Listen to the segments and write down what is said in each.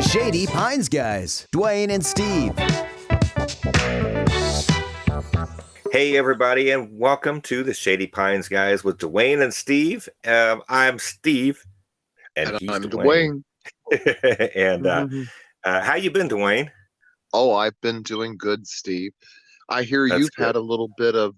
Shady Pines Guys, Dwayne and Steve. Hey, everybody, and welcome to the Shady Pines Guys with Dwayne and Steve. I'm Steve, and he's I'm Dwayne. And Mm-hmm. how you been, Dwayne? Oh, I've been doing good, Steve. I hear That's you've good. had a little bit of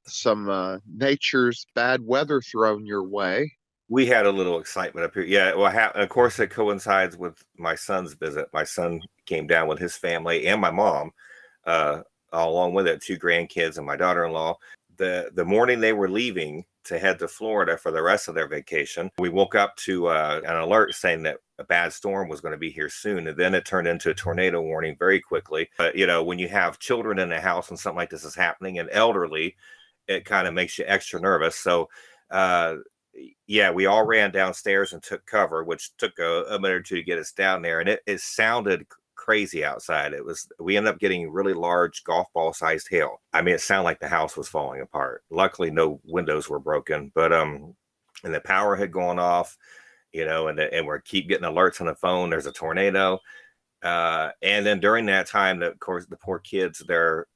some nature's bad weather thrown your way. We had a little excitement up here. Yeah, well, of course, it coincides with my son's visit. My son came down with his family and my mom, along with it, 2 grandkids and my daughter-in-law. The morning they were leaving to head to Florida for the rest of their vacation, we woke up to an alert saying that a bad storm was going to be here soon. And then it turned into a tornado warning very quickly. But, you know, when you have children in the house and something like this is happening and elderly, it kind of makes you extra nervous. So, yeah, we all ran downstairs and took cover, which took a minute or two to get us down there. And it sounded crazy outside. We ended up getting really large golf ball sized hail. I mean, it sounded like the house was falling apart. Luckily, no windows were broken, but and the power had gone off, you know, and we're keep getting alerts on the phone. There's a tornado. And then during that time, of course, the poor kids, they're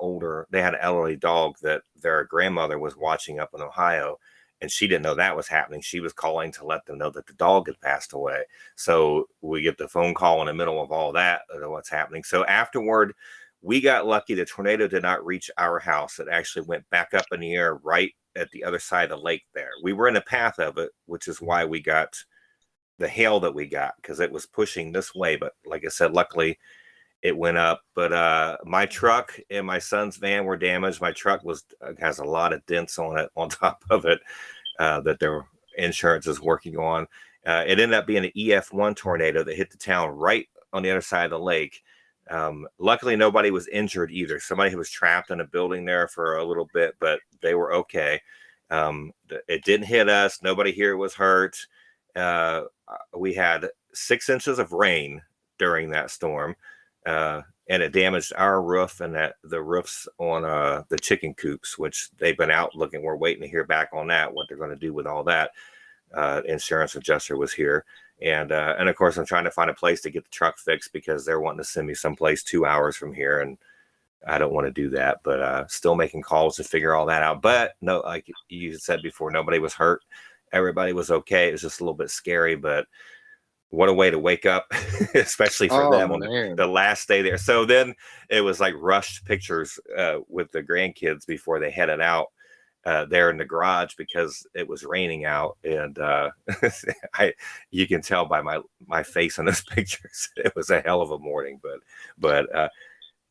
older. They had an elderly dog that their grandmother was watching up in Ohio. And she didn't know that was happening. She was calling to let them know that the dog had passed away. So we get the phone call in the middle of all that, what's happening. So afterward, we got lucky. The tornado did not reach our house. It actually went back up in the air right at the other side of the lake there. We were in the path of it, which is why we got the hail that we got, because it was pushing this way. But like I said, luckily, it went up. But my truck and my son's van were damaged. My truck has a lot of dents on it, on top of it, that their insurance is working on. It ended up being an EF1 tornado that hit the town right on the other side of the lake. Luckily, nobody was injured either. Somebody was trapped in a building there for a little bit, but they were okay. It didn't hit us. Nobody here was hurt. We had 6 inches of rain during that storm. And it damaged our roof and the roofs on the chicken coops, which they've been out looking. We're waiting to hear back on that, what they're going to do with all that. Insurance adjuster was here. And of course, I'm trying to find a place to get the truck fixed because they're wanting to send me someplace 2 hours from here. And I don't want to do that, but still making calls to figure all that out. But no, like you said before, nobody was hurt. Everybody was okay. It was just a little bit scary, but what a way to wake up, especially for them on the last day there. So then it was like rushed pictures with the grandkids before they headed out there in the garage because it was raining out. And you can tell by my face in those pictures, it was a hell of a morning. But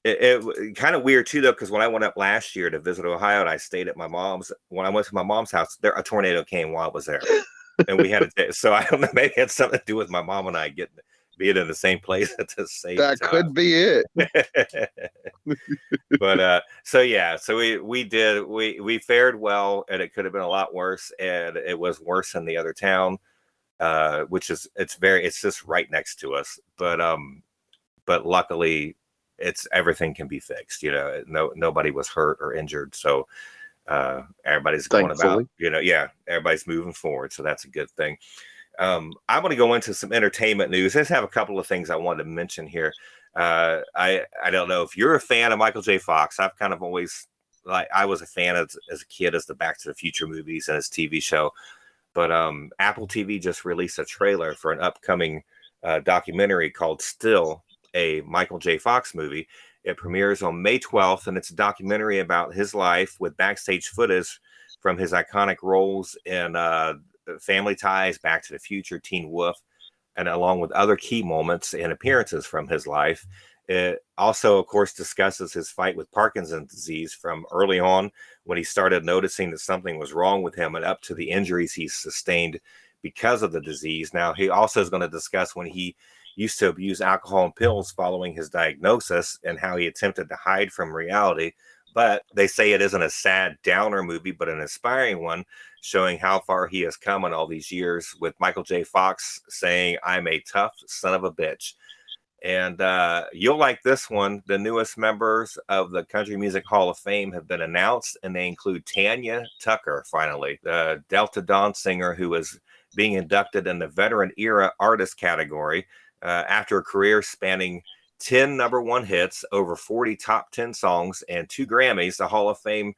it kind of weird too, though, because when I went up last year to visit Ohio and I stayed at my mom's, when I went to my mom's house, a tornado came while I was there. And we had so I don't know, maybe it had something to do with my mom and I being in the same place at the same time. That could be it. But so yeah, so we fared well, and it could have been a lot worse, and it was worse in the other town, which is it's just right next to us. But luckily, everything can be fixed. You know, nobody was hurt or injured, so. Everybody's going about, everybody's moving forward. So that's a good thing. I'm going to go into some entertainment news. I just have a couple of things I wanted to mention here. I don't know if you're a fan of Michael J. Fox. I've kind of always, I was a fan as a kid as the Back to the Future movies and his TV show. But Apple TV just released a trailer for an upcoming documentary called Still, a Michael J. Fox movie. It premieres on May 12th, and it's a documentary about his life with backstage footage from his iconic roles in Family Ties, Back to the Future, Teen Wolf, and along with other key moments and appearances from his life. It also, of course, discusses his fight with Parkinson's disease from early on when he started noticing that something was wrong with him and up to the injuries he sustained because of the disease. Now, he also is going to discuss when he used to abuse alcohol and pills following his diagnosis and how he attempted to hide from reality. But they say it isn't a sad downer movie, but an inspiring one, showing how far he has come in all these years, with Michael J. Fox saying, "I'm a tough son of a bitch." And you'll like this one. The newest members of the Country Music Hall of Fame have been announced, and they include Tanya Tucker, finally, the Delta Dawn singer who is being inducted in the Veteran Era Artist category. After a career spanning 10 number one hits, over 40 top 10 songs, and 2 Grammys, the Hall of Fame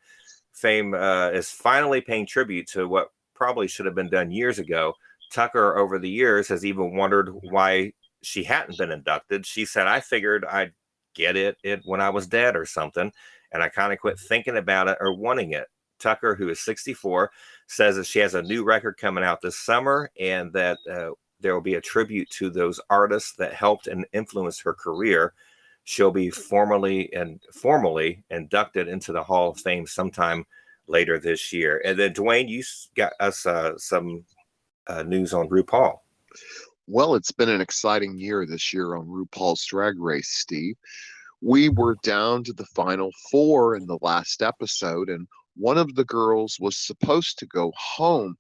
is finally paying tribute to what probably should have been done years ago. Tucker, over the years, has even wondered why she hadn't been inducted. She said, I figured I'd get it when I was dead or something, and I kind of quit thinking about it or wanting it. Tucker, who is 64, says that she has a new record coming out this summer, and that there will be a tribute to those artists that helped and influenced her career. She'll be formally inducted into the Hall of Fame sometime later this year. And then, Dwayne, you got us some news on RuPaul. Well, it's been an exciting year this year on RuPaul's Drag Race, Steve. We were down to the final 4 in the last episode, and one of the girls was supposed to go home.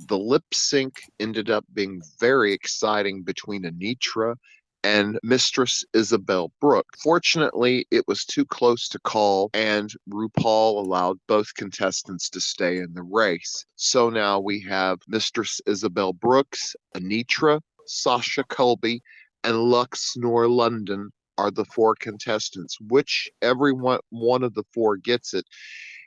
The lip sync ended up being very exciting between Anitra and Mistress Isabel Brooke. Fortunately, it was too close to call, and RuPaul allowed both contestants to stay in the race. So now we have Mistress Isabel Brooks, Anitra, Sasha Colby, and Lux Nor London are the 4 contestants. Whichever one of the 4 gets it,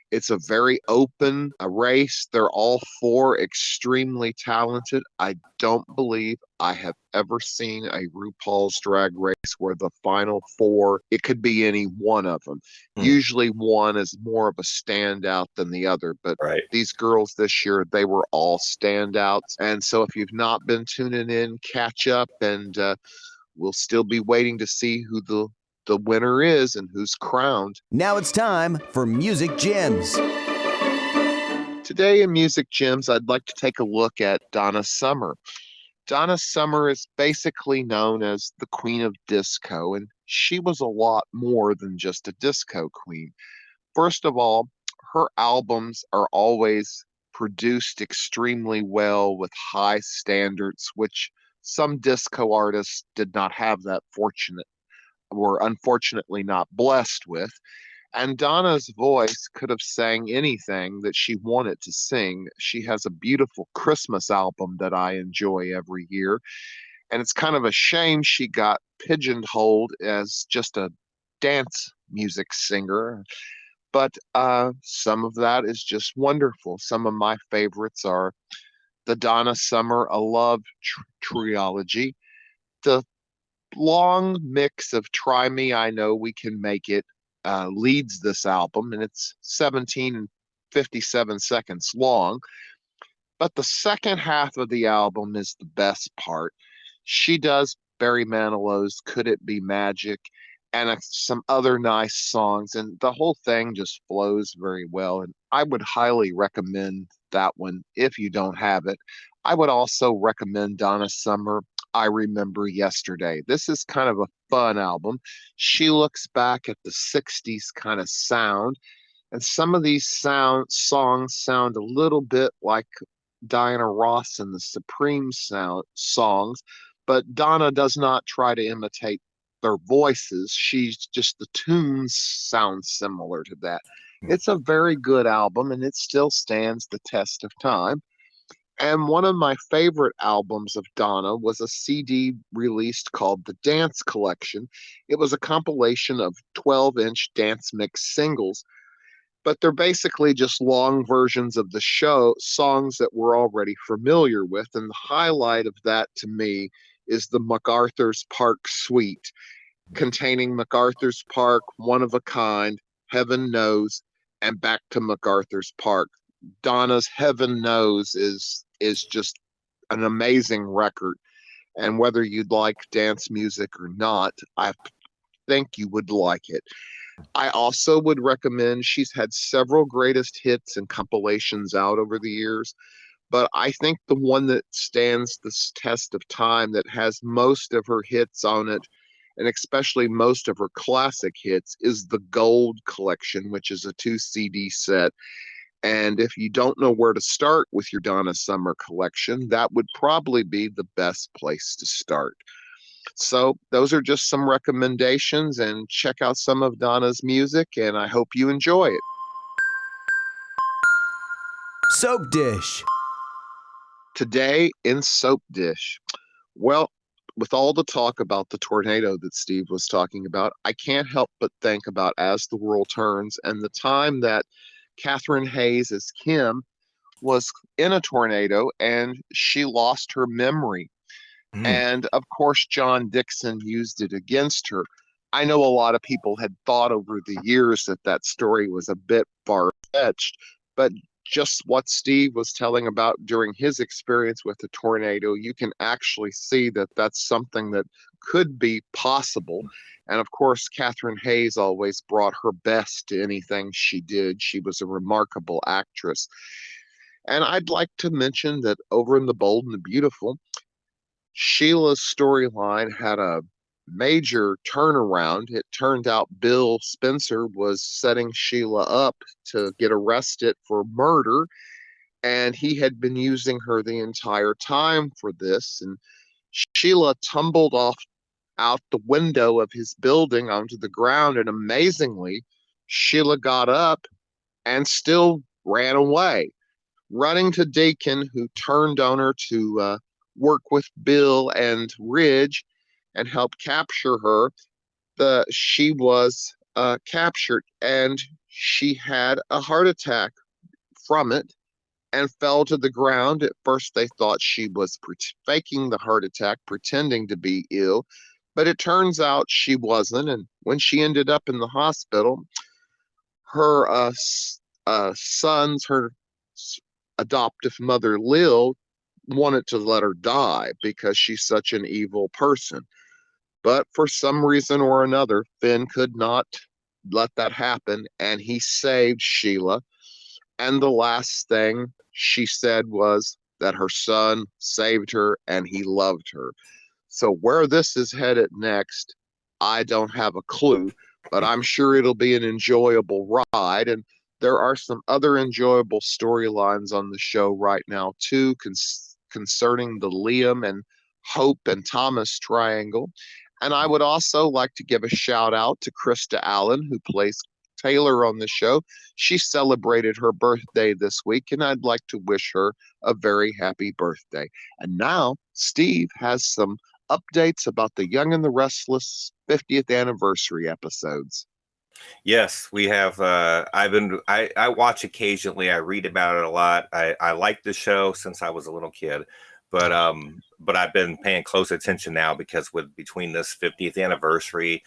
it's a very open race. They're all 4 extremely talented. I don't believe I have ever seen a RuPaul's Drag Race where the final 4, it could be any one of them. Usually one is more of a standout than the other, but these girls this year, they were all standouts. And so if you've not been tuning in, catch up, and we'll still be waiting to see who the winner is and who's crowned. Now it's time for Music Gems. Today in Music Gems, I'd like to take a look at Donna Summer. Donna Summer is basically known as the Queen of Disco, and she was a lot more than just a disco queen. First of all, her albums are always produced extremely well with high standards, which some disco artists did not have that were unfortunately not blessed with. And Donna's voice could have sang anything that she wanted to sing. She has a beautiful Christmas album that I enjoy every year. And it's kind of a shame she got pigeonholed as just a dance music singer. But some of that is just wonderful. Some of my favorites are the Donna Summer A Love Trilogy, the long mix of Try Me, I Know We Can Make It leads this album, and it's 17 and 57 seconds long. But the second half of the album is the best part. She does Barry Manilow's Could It Be Magic and some other nice songs, and the whole thing just flows very well, and I would highly recommend that one if you don't have it. I would also recommend Donna Summer, I Remember Yesterday. This is kind of a fun album. She looks back at the 60s kind of sound, and some of these songs sound a little bit like Diana Ross and the Supreme songs, but Donna does not try to imitate their voices. The tunes sound similar to that. It's a very good album, and it still stands the test of time. And one of my favorite albums of Donna was a CD released called The Dance Collection. It was a compilation of 12-inch dance mix singles, but they're basically just long versions of the songs that we're already familiar with. And the highlight of that to me is the MacArthur's Park Suite, containing MacArthur's Park, One of a Kind, Heaven Knows, and Back to MacArthur's Park. Donna's Heaven Knows is just an amazing record, and whether you'd like dance music or not, I think you would like it. I also would recommend, she's had several greatest hits and compilations out over the years, but I think the one that stands this test of time, that has most of her hits on it, and especially most of her classic hits, is the Gold Collection, which is a 2 CD set. And if you don't know where to start with your Donna Summer collection, that would probably be the best place to start. So those are just some recommendations, and check out some of Donna's music, and I hope you enjoy it. Soap Dish. Today in Soap Dish. Well, with all the talk about the tornado that Steve was talking about, I can't help but think about As the World Turns and the time that Catherine Hayes as Kim was in a tornado and she lost her memory. Mm. And of course, John Dixon used it against her. I know a lot of people had thought over the years that that story was a bit far-fetched, but just what Steve was telling about during his experience with the tornado, you can actually see that that's something that could be possible. And of course, Catherine Hayes always brought her best to anything she did. She was a remarkable actress. And I'd like to mention that over in The Bold and the Beautiful, Sheila's storyline had a major turnaround. It turned out Bill Spencer was setting Sheila up to get arrested for murder, and he had been using her the entire time for this. And Sheila tumbled off out the window of his building onto the ground, and amazingly, Sheila got up and still ran away, running to Deacon, who turned on her to work with Bill and Ridge and help capture her. She was captured and she had a heart attack from it and fell to the ground. At first, they thought she was faking the heart attack, pretending to be ill, but it turns out she wasn't. And when she ended up in the hospital, her sons, her adoptive mother, Lil, wanted to let her die because she's such an evil person. But for some reason or another, Finn could not let that happen, and he saved Sheila. And the last thing she said was that her son saved her and he loved her. So where this is headed next, I don't have a clue, but I'm sure it'll be an enjoyable ride. And there are some other enjoyable storylines on the show right now, too, concerning the Liam and Hope and Thomas triangle. And I would also like to give a shout out to Krista Allen, who plays Taylor on the show. She celebrated her birthday this week, and I'd like to wish her a very happy birthday. And now Steve has some updates about the Young and the Restless 50th anniversary episodes. Yes, we have. I watch occasionally. I read about it a lot. I like the show since I was a little kid, but I've been paying close attention now because with between this 50th anniversary,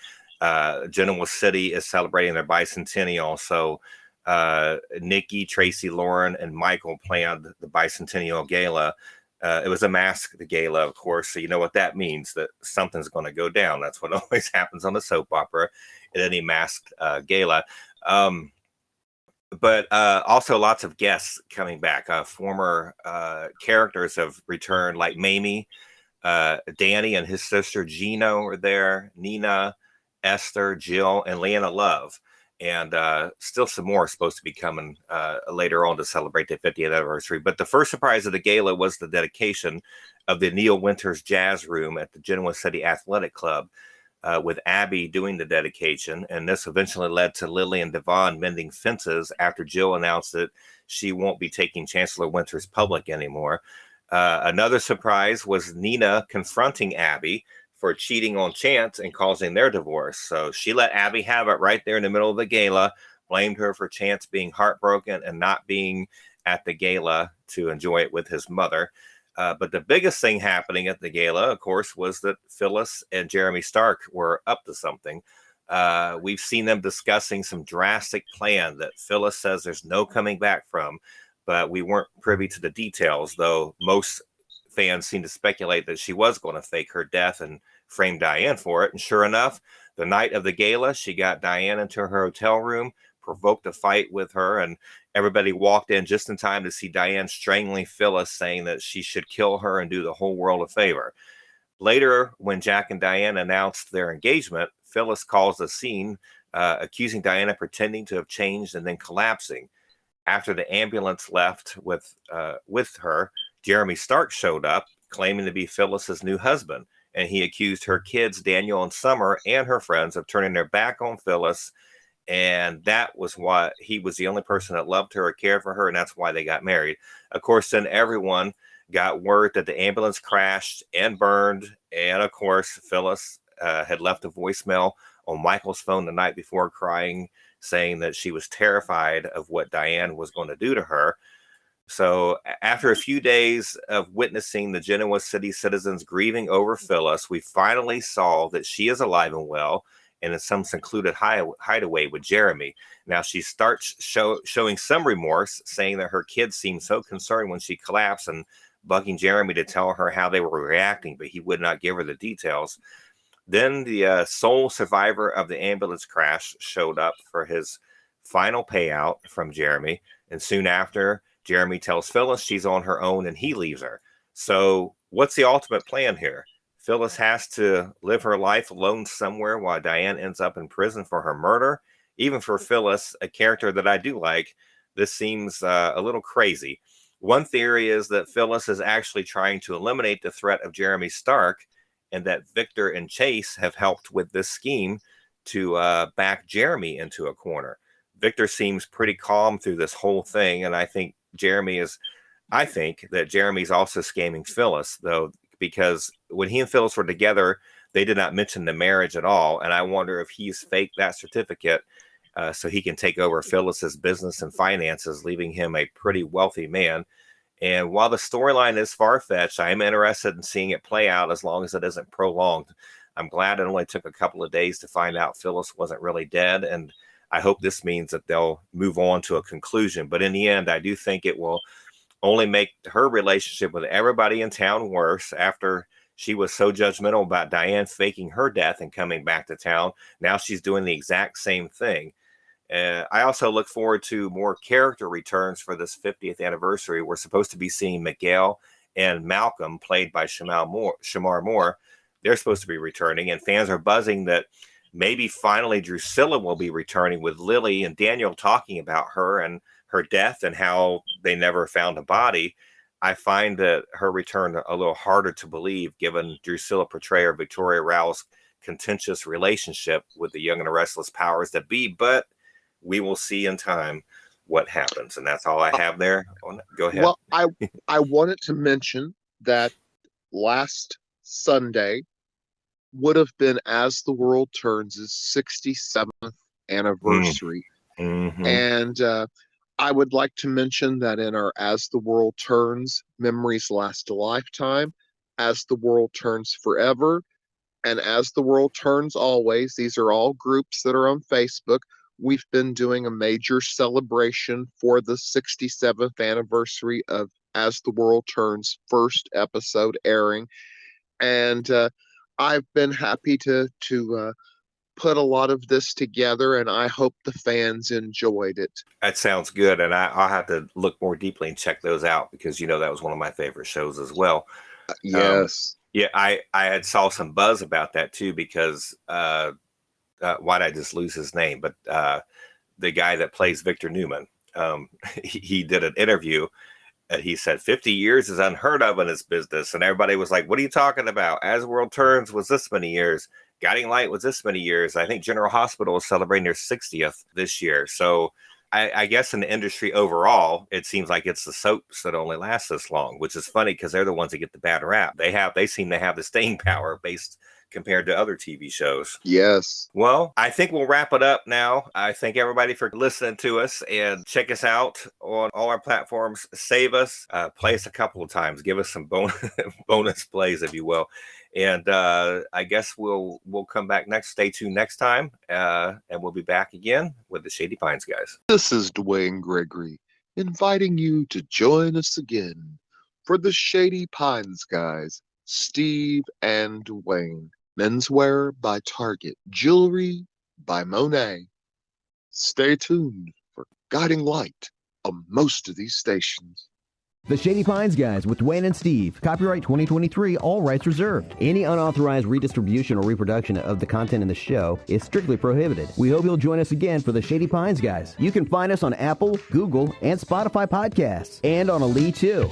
Genoa City is celebrating their bicentennial. So Nikki, Tracy, Lauren, and Michael planned the Bicentennial Gala. It was a masked gala, of course, so you know what that means, that something's going to go down. That's what always happens on a soap opera at any masked gala. But also lots of guests coming back. Former characters have returned, like Mamie, Danny and his sister Gina were there, Nina, Esther, Jill, and Leanna Love. And still some more supposed to be coming later on to celebrate the 50th anniversary. But the first surprise of the gala was the dedication of the Neil Winters Jazz Room at the Genoa City Athletic Club, with Abby doing the dedication. And this eventually led to Lily and Devon mending fences after Jill announced that she won't be taking Chancellor Winters public anymore. Another surprise was Nina confronting Abby for cheating on Chance and causing their divorce. So she let Abby have it right there in the middle of the gala, blamed her for Chance being heartbroken and not being at the gala to enjoy it with his mother. But the biggest thing happening at the gala, of course, was that Phyllis and Jeremy Stark were up to something. We've seen them discussing some drastic plan that Phyllis says there's no coming back from, but we weren't privy to the details, though most fans seem to speculate that she was going to fake her death and frame Diane for it. And sure enough, the night of the gala, she got Diane into her hotel room, provoked a fight with her, and everybody walked in just in time to see Diane strangling Phyllis, saying that she should kill her and do the whole world a favor. Later, when Jack and Diane announced their engagement, Phyllis calls the scene, accusing Diane of pretending to have changed and then collapsing. After the ambulance left with her, Jeremy Stark showed up, claiming to be Phyllis's new husband, and he accused her kids, Daniel and Summer, and her friends of turning their back on Phyllis, and that was why he was the only person that loved her or cared for her, and that's why they got married. Of course, then everyone got word that the ambulance crashed and burned. And of course, Phyllis had left a voicemail on Michael's phone the night before, crying, saying that she was terrified of what Diane was going to do to her. So after a few days of witnessing the Genoa city citizens grieving over Phyllis, we finally saw that she is alive and well and in some secluded hideaway with Jeremy. Now she starts showing some remorse, saying that her kids seemed so concerned when she collapsed and bugging Jeremy to tell her how they were reacting, but he would not give her the details. Then the sole survivor of the ambulance crash showed up for his final payout from Jeremy. And soon after, Jeremy tells Phyllis she's on her own and he leaves her. So what's the ultimate plan here? Phyllis has to live her life alone somewhere while Diane ends up in prison for her murder. Even for Phyllis, a character that I do like, this seems a little crazy. One theory is that Phyllis is actually trying to eliminate the threat of Jeremy Stark, and that Victor and Chase have helped with this scheme to back Jeremy into a corner. Victor seems pretty calm through this whole thing, and I think that Jeremy's also scamming Phyllis, though, because when he and Phyllis were together, they did not mention the marriage at all, and I wonder if he's faked that certificate so he can take over Phyllis's business and finances, leaving him a pretty wealthy man. And while the storyline is far-fetched, I am interested in seeing it play out as long as it isn't prolonged. I'm glad it only took a couple of days to find out Phyllis wasn't really dead, and I hope this means that they'll move on to a conclusion. But in the end, I do think it will only make her relationship with everybody in town worse. After she was so judgmental about Diane faking her death and coming back to town, now she's doing the exact same thing. I also look forward to more character returns for this 50th anniversary. We're supposed to be seeing Miguel and Malcolm, played by Shamar Moore. They're supposed to be returning, and fans are buzzing that maybe finally Drusilla will be returning, with Lily and Daniel talking about her and her death and how they never found a body. I find that her return a little harder to believe, given Drusilla portrayer Victoria Rao's contentious relationship with the young and restless powers that be, but we will see in time what happens. And that's all I have there. Go ahead. Well, I wanted to mention that last Sunday would have been As the World Turns' 67th anniversary. Mm-hmm. And I would like to mention that in our As the World Turns, Memories Last a Lifetime, As the World Turns Forever, and As the World Turns Always, these are all groups that are on Facebook. We've been doing a major celebration for the 67th anniversary of As the World Turns' first episode airing. And I've been happy to put a lot of this together, and I hope the fans enjoyed it. That sounds good, and I'll have to look more deeply and check those out, because that was one of my favorite shows as well. Yes. I had saw some buzz about that too, because why'd I just lose his name? But the guy that plays Victor Newman, he did an interview. He said 50 years is unheard of in his business. And everybody was like, what are you talking about? As the World Turns was this many years. Guiding Light was this many years. I think General Hospital is celebrating their 60th this year. So I guess in the industry overall, it seems like it's the soaps that only last this long, which is funny because they're the ones that get the bad rap. They seem to have the staying power based compared to other TV shows. Yes. Well, I think we'll wrap it up now. I thank everybody for listening to us, and check us out on all our platforms. Save us, play us a couple of times, give us some bonus plays, if you will. And I guess we'll come back stay tuned next time, and we'll be back again with the Shady Pines guys. This is Dwayne Gregory, inviting you to join us again for the Shady Pines guys, Steve and Dwayne. Menswear by Target, jewelry by Monet. Stay tuned for Guiding Light on most of these stations. The Shady Pines Guys with Dwayne and Steve. Copyright 2023, all rights reserved. Any unauthorized redistribution or reproduction of the content in the show is strictly prohibited. We hope you'll join us again for the Shady Pines Guys. You can find us on Apple, Google, and Spotify podcasts, and on Ali too.